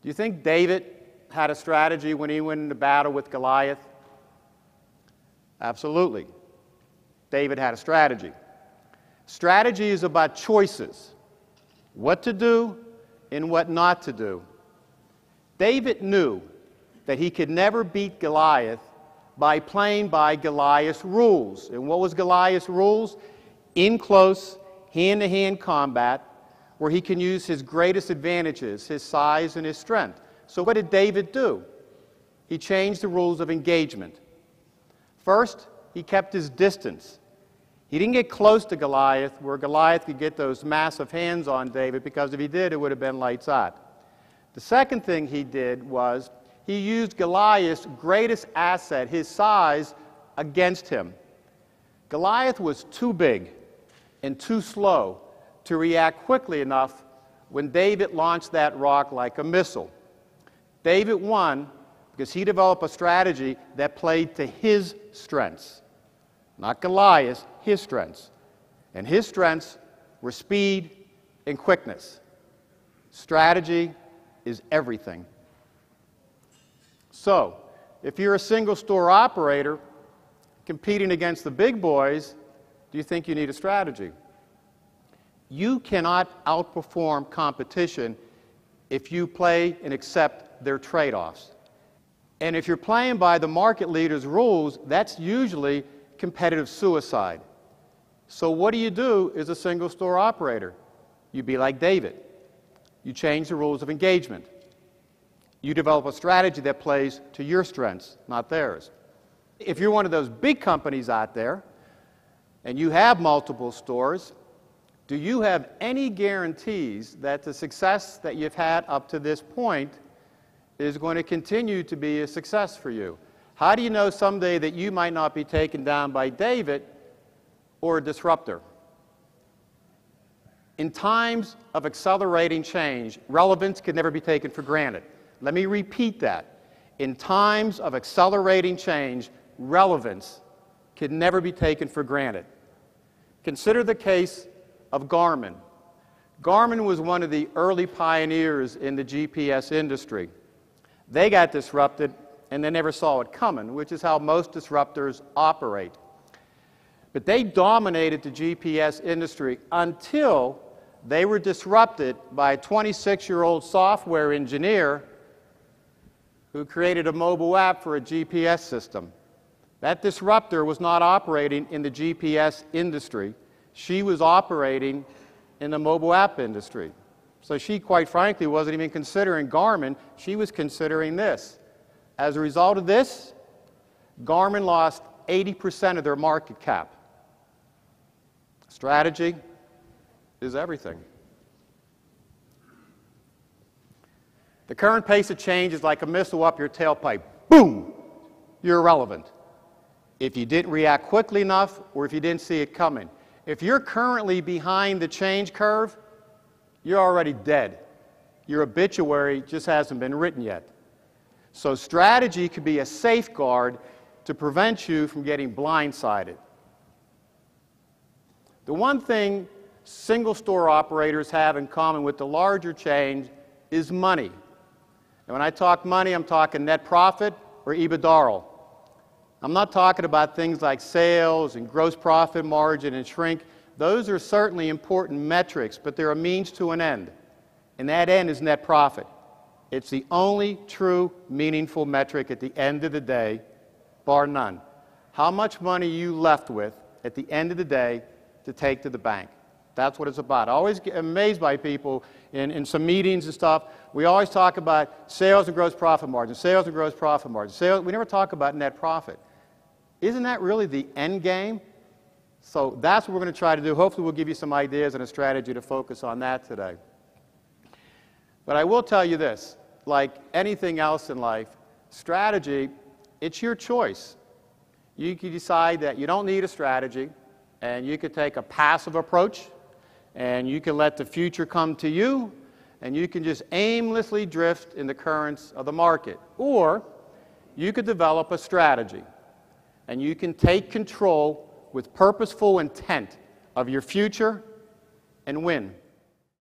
Do you think David had a strategy when he went into battle with Goliath? Absolutely. David had a strategy. Strategy is about choices, what to do and what not to do. David knew that he could never beat Goliath by playing by Goliath's rules. And what was Goliath's rules? In close, hand-to-hand combat, where he can use his greatest advantages, his size and his strength. So what did David do? He changed the rules of engagement. First, he kept his distance. He didn't get close to Goliath, where Goliath could get those massive hands on David, because if he did, it would have been lights out. The second thing he did was he used Goliath's greatest asset, his size, against him. Goliath was too big and too slow to react quickly enough when David launched that rock like a missile. David won because he developed a strategy that played to his strengths. Not Goliath's, his strengths. And his strengths were speed and quickness. Strategy is everything. So, if you're a single store operator competing against the big boys, do you think you need a strategy? You cannot outperform competition if you play and accept their trade-offs. And if you're playing by the market leader's rules, that's usually competitive suicide. So what do you do as a single store operator? You be like David. You change the rules of engagement. You develop a strategy that plays to your strengths, not theirs. If you're one of those big companies out there and you have multiple stores, do you have any guarantees that the success that you've had up to this point is going to continue to be a success for you? How do you know someday that you might not be taken down by David or a disruptor? In times of accelerating change, relevance can never be taken for granted. Let me repeat that. In times of accelerating change, relevance can never be taken for granted. Consider the case of Garmin. Garmin was one of the early pioneers in the GPS industry. They got disrupted and they never saw it coming, which is how most disruptors operate. But they dominated the GPS industry until they were disrupted by a 26-year-old software engineer who created a mobile app for a GPS system. That disruptor was not operating in the GPS industry. She was operating in the mobile app industry. So she, quite frankly, wasn't even considering Garmin. She was considering this. As a result of this, Garmin lost 80% of their market cap. Strategy is everything. The current pace of change is like a missile up your tailpipe. Boom! You're irrelevant. If you didn't react quickly enough or if you didn't see it coming. If you're currently behind the change curve, you're already dead. Your obituary just hasn't been written yet. So strategy could be a safeguard to prevent you from getting blindsided. The one thing single store operators have in common with the larger change is money. And when I talk money, I'm talking net profit or EBITDA. I'm not talking about things like sales and gross profit margin and shrink. Those are certainly important metrics, but they're a means to an end. And that end is net profit. It's the only true meaningful metric at the end of the day, bar none. How much money you left with at the end of the day to take to the bank. That's what it's about. I always get amazed by people in some meetings and stuff. We always talk about sales and gross profit margin, sales and gross profit margin. Sales, we never talk about net profit. Isn't that really the end game? So that's what we're going to try to do. Hopefully we'll give you some ideas and a strategy to focus on that today. But I will tell you this, like anything else in life, strategy, it's your choice. You can decide that you don't need a strategy, and you could take a passive approach, and you can let the future come to you, and you can just aimlessly drift in the currents of the market. Or you could develop a strategy, and you can take control with purposeful intent of your future and win.